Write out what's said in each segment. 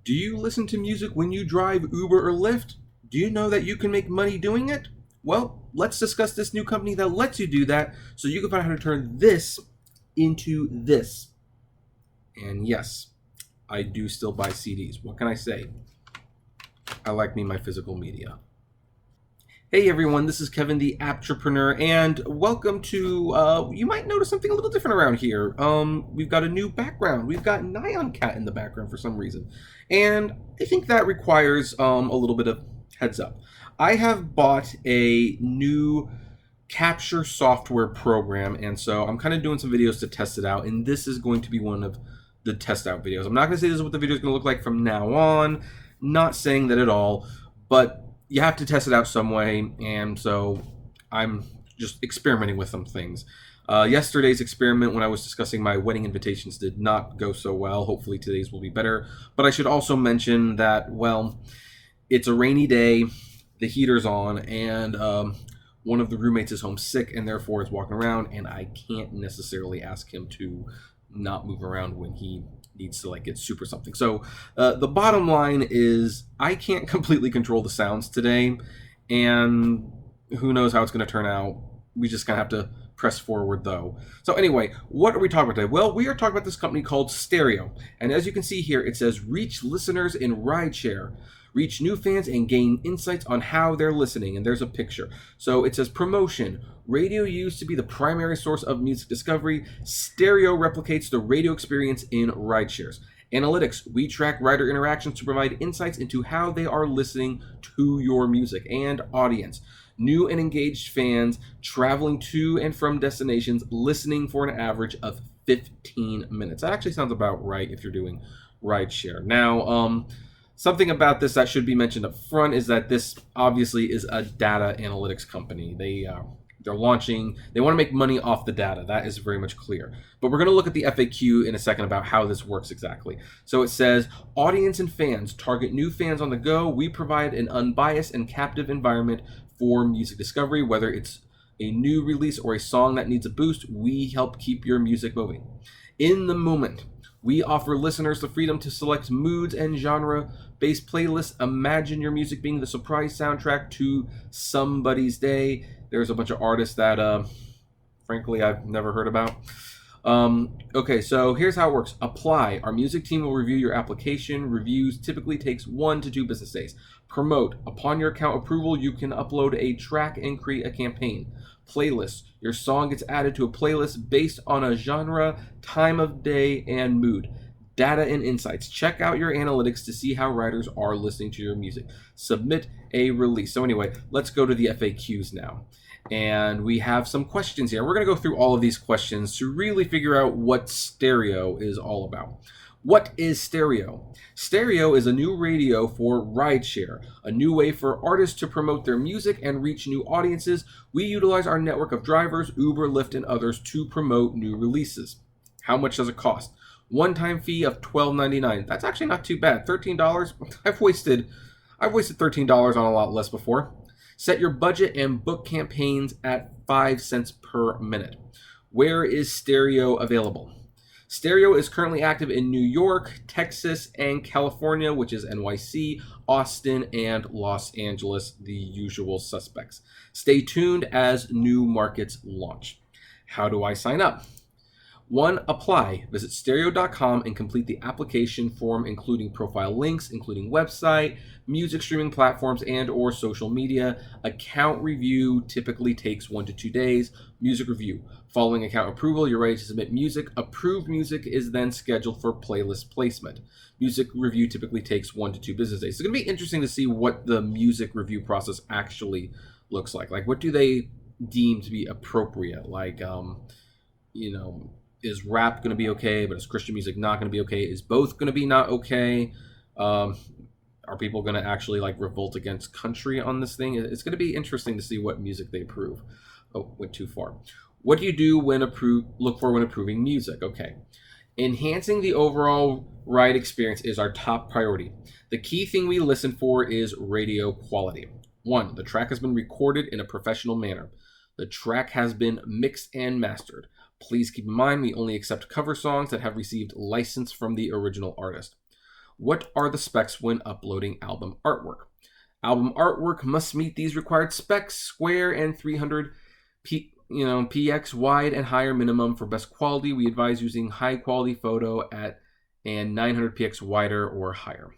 Do you listen to music when you drive Uber or Lyft? Do you know that you can make money doing it? Well, let's discuss this new company that lets you do that so you can find out how to turn this into this. And yes, I do still buy CDs. What can I say? I like me my physical media. Hey everyone, this is Kevin the Apptrepreneur, and welcome to, you might notice something a little different around here. We've got a new background. We've got Nyan Cat in the background for some reason. And I think that requires a little bit of heads up. I have bought a new capture software program, and so I'm kind of doing some videos to test it out, and this is going to be one of the test out videos. I'm not going to say this is what the video is going to look like from now on, not saying that at all, but you have to test it out some way, and so I'm just experimenting with some things. Yesterday's experiment when I was discussing my wedding invitations did not go so well. Hopefully today's will be better. But I should also mention that, well, it's a rainy day, the heater's on, and one of the roommates is homesick and therefore is walking around, and I can't necessarily ask him to not move around when he needs to get soup or something. So the bottom line is I can't completely control the sounds today, and who knows how it's going to turn out. We just kind of have to press forward though. So anyway, what are we talking about today? Well, we are talking about this company called Steereo, and as you can see here, it says reach listeners in rideshare. Reach new fans and gain insights on how they're listening. And there's a picture. So it says promotion. Radio used to be the primary source of music discovery. Steereo replicates the radio experience in rideshares. Analytics. We track rider interactions to provide insights into how they are listening to your music. And audience. New and engaged fans traveling to and from destinations, listening for an average of 15 minutes. That actually sounds about right if you're doing rideshare. Now, something about this that should be mentioned up front is that this obviously is a data analytics company. They're launching, they want to make money off the data. That is very much clear. But we're going to look at the FAQ in a second about how this works exactly. So it says, audience and fans, target new fans on the go. We provide an unbiased and captive environment for music discovery, whether it's a new release or a song that needs a boost. We help keep your music moving. In the moment, we offer listeners the freedom to select moods and genre-based playlists. Imagine your music being the surprise soundtrack to somebody's day. There's a bunch of artists that, frankly, I've never heard about. Okay, so here's how it works. Apply. Our music team will review your application. Reviews typically takes 1 to 2 business days. Promote. Upon your account approval, you can upload a track and create a campaign. Playlist. Your song gets added to a playlist based on a genre, time of day, and mood. Data and insights. Check out your analytics to see how writers are listening to your music. Submit a release. So anyway, let's go to the FAQs now. And we have some questions here. We're going to go through all of these questions to really figure out what Steereo is all about. What is Steereo? Steereo is a new radio for rideshare, a new way for artists to promote their music and reach new audiences. We utilize our network of drivers, Uber, Lyft, and others to promote new releases. How much does it cost? One-time fee of $12.99. That's actually not too bad. $13. I've wasted $13 on a lot less before. Set your budget and book campaigns at 5 cents per minute. Where is Steereo available? Steereo is currently active in New York, Texas, and California, which is NYC, Austin, and Los Angeles, the usual suspects. Stay tuned as new markets launch. How do I sign up? 1. Apply. Visit Steereo.com and complete the application form, including profile links, including website, music streaming platforms, and or social media. Account review typically takes 1 to 2 days. Music review. Following account approval, you're ready to submit music. Approved music is then scheduled for playlist placement. Music review typically takes 1 to 2 business days. It's going to be interesting to see what the music review process actually looks like. Like, what do they deem to be appropriate? Like, is rap going to be okay, but is Christian music not going to be okay? Is both going to be not okay? Are people going to actually revolt against country on this thing? It's going to be interesting to see what music they approve. Oh, went too far. What do you do when look for when approving music? Okay. Enhancing the overall ride experience is our top priority. The key thing we listen for is radio quality. 1, the track has been recorded in a professional manner. The track has been mixed and mastered. Please keep in mind we only accept cover songs that have received license from the original artist. What are the specs when uploading album artwork? Album artwork must meet these required specs: square and 300 px wide and higher minimum for best quality. We advise using high quality photo at and 900 px wider or higher.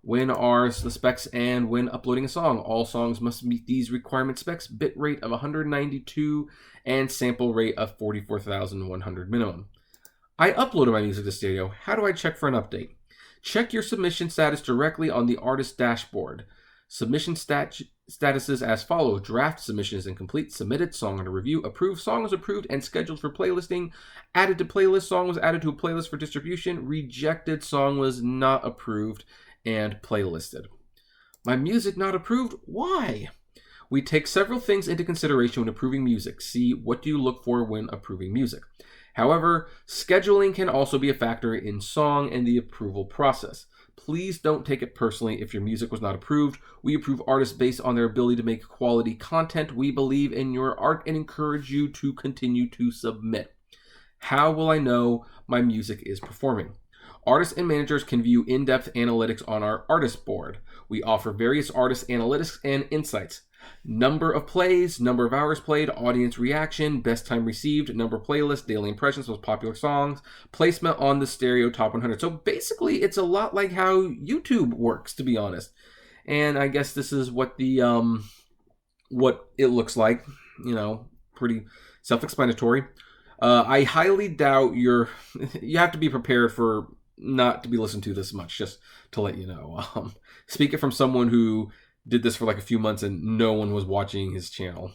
When are the specs and when uploading a song? All songs must meet these requirement specs: bit rate of 192 and sample rate of 44,100 minimum. I uploaded my music to Steereo. How do I check for an update? Check your submission status directly on the artist dashboard. Submission statuses as follows: draft submission is incomplete, submitted, song under review, approved, song is approved and scheduled for playlisting, added to playlist, song was added to a playlist for distribution, rejected, song was not approved and playlisted. My music not approved? Why? We take several things into consideration when approving music. See, what do you look for when approving music? However, scheduling can also be a factor in song and the approval process. Please don't take it personally if your music was not approved. We approve artists based on their ability to make quality content. We believe in your art and encourage you to continue to submit. How will I know my music is performing? Artists and managers can view in-depth analytics on our artist board. We offer various artist analytics and insights: number of plays, number of hours played, audience reaction, best time received, number of playlists, daily impressions, most popular songs, placement on the Steereo Top 100. So basically, it's a lot like how YouTube works, to be honest. And I guess this is what the what it looks like. Pretty self-explanatory. I highly doubt you have to be prepared for not to be listened to this much, just to let you know. Speaking from someone who did this for like a few months and no one was watching his channel.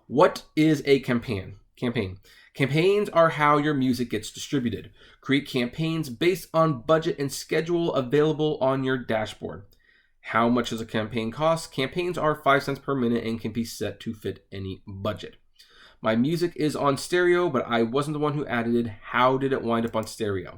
What is a campaign? Campaigns are how your music gets distributed. Create campaigns based on budget and schedule available on your dashboard. How much does a campaign cost? Campaigns are 5 cents per minute and can be set to fit any budget. My music is on Steereo, but I wasn't the one who added it. How did it wind up on Steereo?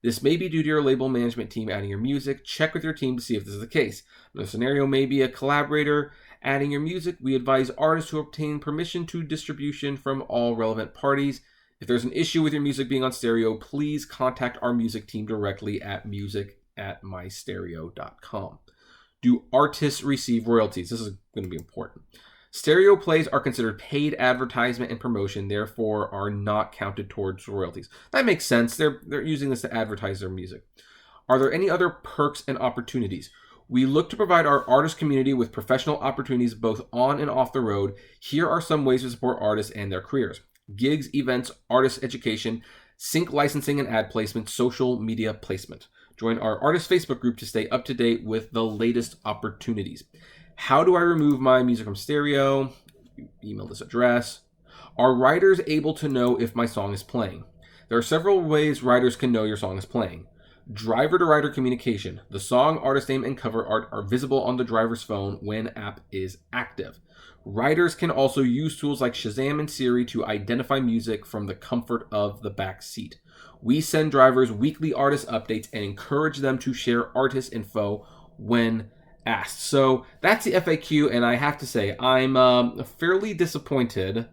This may be due to your label management team adding your music. Check with your team to see if this is the case. The scenario may be a collaborator adding your music. We advise artists to obtain permission to distribution from all relevant parties. If there's an issue with your music being on Steereo, please contact our music team directly at music@mystereo.com. Do artists receive royalties? This is going to be important. Steereo plays are considered paid advertisement and promotion, therefore are not counted towards royalties. That makes sense. They're using this to advertise their music. Are there any other perks and opportunities? We look to provide our artist community with professional opportunities both on and off the road. Here are some ways to support artists and their careers: gigs, events, artist education, sync licensing and ad placement, social media placement. Join our artist Facebook group to stay up to date with the latest opportunities. How do I remove my music from Steereo? Email this address. Are writers able to know if my song is playing? There are several ways writers can know your song is playing. Driver-to-writer communication. The song, artist name, and cover art are visible on the driver's phone when app is active. Writers can also use tools like Shazam and Siri to identify music from the comfort of the back seat. We send drivers weekly artist updates and encourage them to share artist info when asked. So that's the FAQ, and I have to say I'm fairly disappointed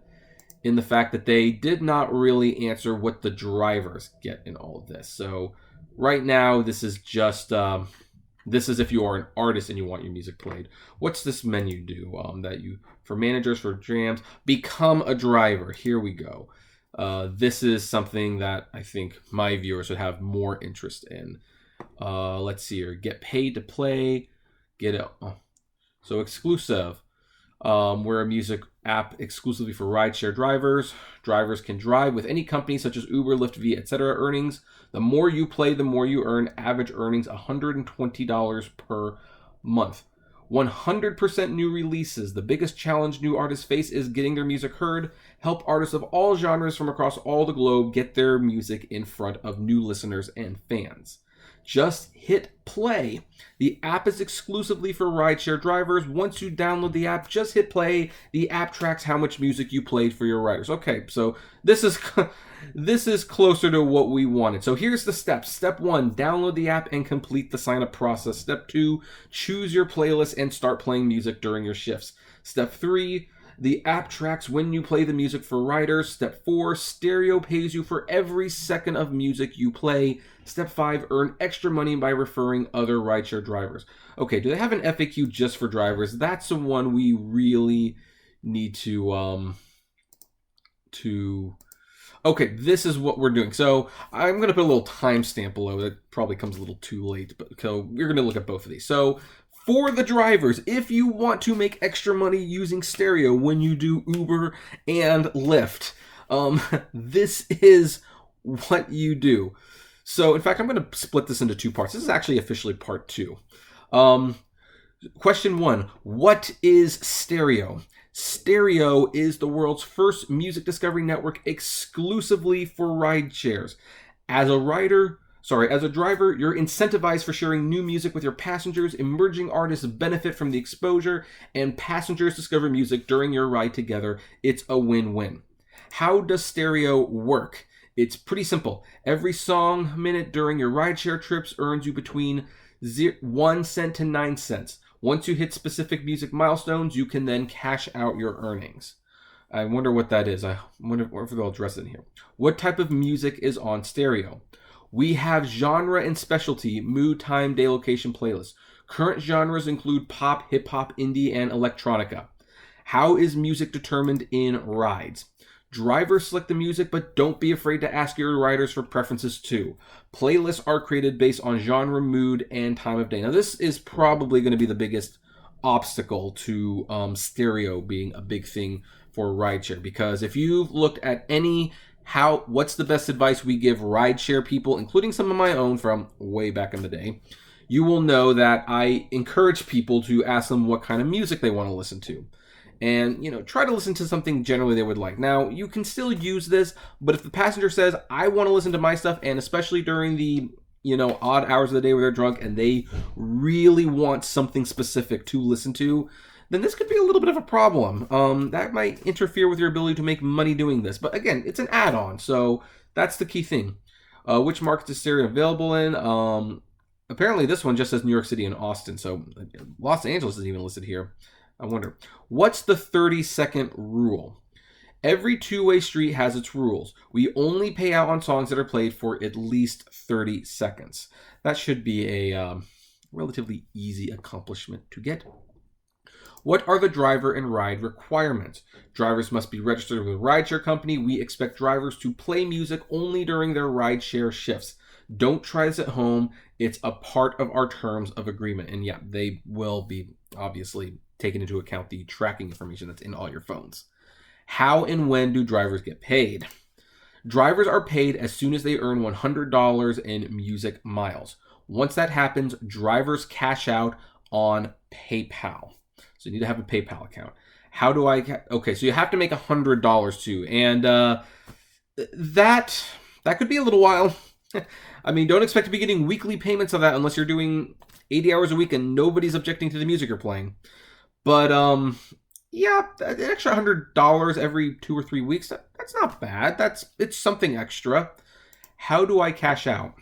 in the fact that they did not really answer what the drivers get in all of this. So right now this is just this is if you are an artist and you want your music played. What's this menu do? For managers, for jams, become a driver. Here we go. This is something that I think my viewers would have more interest in. Let's see here. Get paid to play. Get it. So exclusive. We're a music app exclusively for rideshare drivers. Drivers can drive with any company such as Uber, Lyft, Via, etc. Earnings: the more you play, the more you earn. Average earnings $120 per month. 100% new releases. The biggest challenge new artists face is getting their music heard. Help artists of all genres from across all the globe get their music in front of new listeners and fans. Just hit play. The app is exclusively for rideshare drivers. Once you download the app, just hit play. The app tracks how much music you played for your riders. Okay, so this is closer to what we wanted. So here's the steps. Step 1, download the app and complete the sign up process. Step 2, choose your playlist and start playing music during your shifts. Step 3, The app tracks when you play the music for riders. Step 4, Steereo pays you for every second of music you play. Step 5, earn extra money by referring other rideshare drivers. Okay, do they have an FAQ just for drivers? That's the one we really need to Okay, this is what we're doing. So I'm going to put a little timestamp below. That probably comes a little too late, but so we're going to look at both of these. So for the drivers, if you want to make extra money using Steereo when you do Uber and Lyft, this is what you do. So in fact, I'm going to split this into 2 parts. This is actually officially part 2. Question 1, what is Steereo? Steereo is the world's first music discovery network exclusively for ride shares. As a driver, you're incentivized for sharing new music with your passengers. Emerging artists benefit from the exposure, and passengers discover music during your ride together. It's a win-win. How does Steereo work? It's pretty simple. Every song minute during your rideshare trips earns you between 1 cent to 9 cents. Once you hit specific music milestones, you can then cash out your earnings. I wonder what that is. I wonder if they'll address it in here. What type of music is on Steereo? We have genre and specialty, mood, time, day, location playlists. Current genres include pop, hip-hop, indie, and electronica. How is music determined in rides? Drivers select the music, but don't be afraid to ask your riders for preferences too. Playlists are created based on genre, mood, and time of day. Now, this is probably going to be the biggest obstacle to Steereo being a big thing for rideshare, because if you've looked at what's the best advice we give rideshare people, including some of my own from way back in the day, you will know that I encourage people to ask them what kind of music they want to listen to. And, try to listen to something generally they would like. Now, you can still use this, but if the passenger says, I want to listen to my stuff, and especially during the, odd hours of the day where they're drunk and they really want something specific to listen to, then this could be a little bit of a problem. That might interfere with your ability to make money doing this. But again, it's an add-on, so that's the key thing. Which markets is Steereo available in? Apparently, this one just says New York City and Austin, so Los Angeles isn't even listed here. I wonder, what's the 30-second rule? Every two-way street has its rules. We only pay out on songs that are played for at least 30 seconds. That should be a relatively easy accomplishment to get. What are the driver and ride requirements? Drivers must be registered with a rideshare company. We expect drivers to play music only during their rideshare shifts. Don't try this at home. It's a part of our terms of agreement. And yeah, they will be obviously taking into account the tracking information that's in all your phones. How and when do drivers get paid? Drivers are paid as soon as they earn $100 in music miles. Once that happens, drivers cash out on PayPal. So you need to have a PayPal account. How do I... Okay, so you have to make $100 too. And that could be a little while. I mean, don't expect to be getting weekly payments of that unless you're doing 80 hours a week and nobody's objecting to the music you're playing. But, yeah, an extra $100 every 2 or 3 weeks, that's not bad. It's something extra. How do I cash out?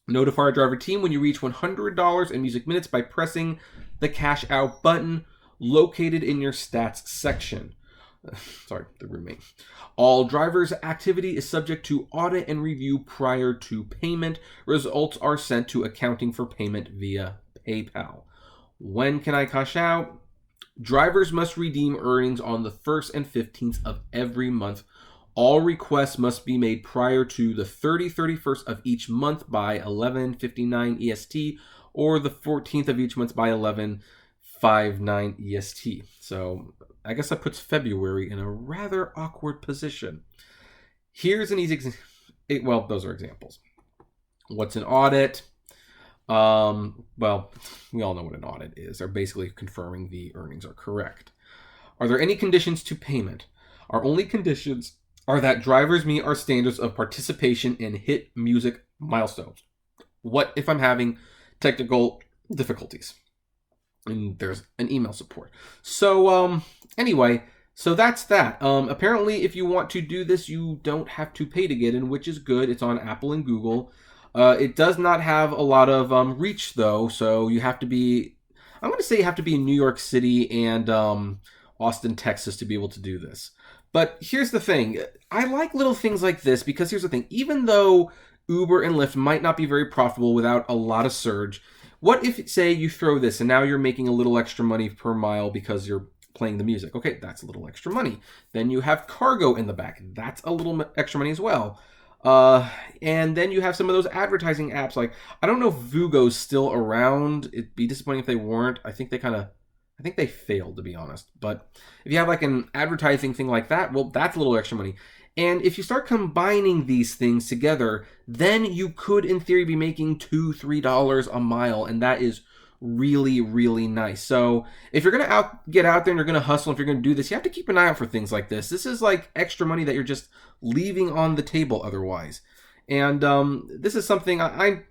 Notify our driver team when you reach $100 in music minutes by pressing the cash out button located in your stats section. Sorry, the roommate. All drivers' activity is subject to audit and review prior to payment. Results are sent to accounting for payment via PayPal. When can I cash out? Drivers must redeem earnings on the 1st and 15th of every month. All requests must be made prior to the 31st of each month by 11:59 EST or the 14th of each month by 11:59 EST. So I guess that puts February in a rather awkward position. Here's an easy example. Well, those are examples. What's an audit? Well, we all know what an audit is. They're basically confirming the earnings are correct. Are there any conditions to payment? Our only conditions are that drivers meet our standards of participation and hit music milestones. What if I'm having technical difficulties? And there's an email support. So, anyway, so that's that. Apparently, if you want to do this, you don't have to pay to get in, which is good. It's on Apple and Google. It does not have a lot of reach, though, so you have to be, I'm going to say you have to be in New York City and Austin, Texas to be able to do this. But here's the thing. I like little things like this because here's the thing. Even though Uber and Lyft might not be very profitable without a lot of surge, what if, say, you throw this and now you're making a little extra money per mile because you're playing the music? Okay, that's a little extra money. Then you have cargo in the back. That's a little extra money as well. And then you have some of those advertising apps. Like, I don't know if Vugo's still around. It'd be disappointing if they weren't. I think they failed, to be honest. But if you have like an advertising thing like that, well, that's a little extra money. And if you start combining these things together, then you could, in theory, be making $2, $3 a mile. And that is really, really nice. So if you're going to get out there and you're going to hustle, if you're going to do this, you have to keep an eye out for things like this. This is like extra money that you're just leaving on the table otherwise. And this is something I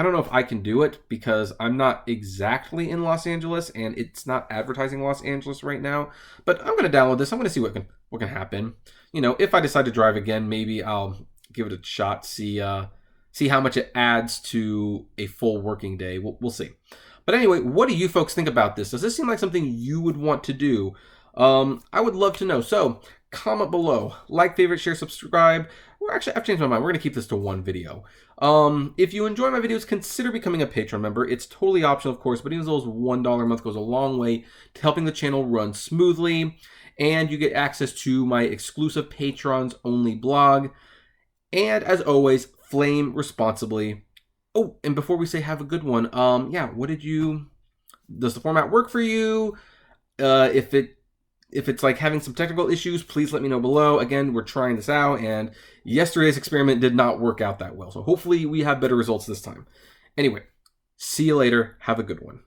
don't know if I can do it because I'm not exactly in Los Angeles and it's not advertising Los Angeles right now. But I'm going to download this. I'm going to see what can happen. You know, if I decide to drive again, maybe I'll give it a shot. See how much it adds to a full working day. We'll see. But anyway, what do you folks think about this? Does this seem like something you would want to do? I would love to know. So comment below, like, favorite, share, subscribe. Actually, I've changed my mind. We're going to keep this to one video. If you enjoy my videos, consider becoming a Patreon member. It's totally optional, of course, but even as low as $1 a month goes a long way to helping the channel run smoothly. And you get access to my exclusive Patrons only blog. And as always, flame responsibly. Oh, and before we say have a good one, yeah, does the format work for you? If it's like having some technical issues, please let me know below. Again, we're trying this out, and yesterday's experiment did not work out that well. So hopefully we have better results this time. Anyway, see you later. Have a good one.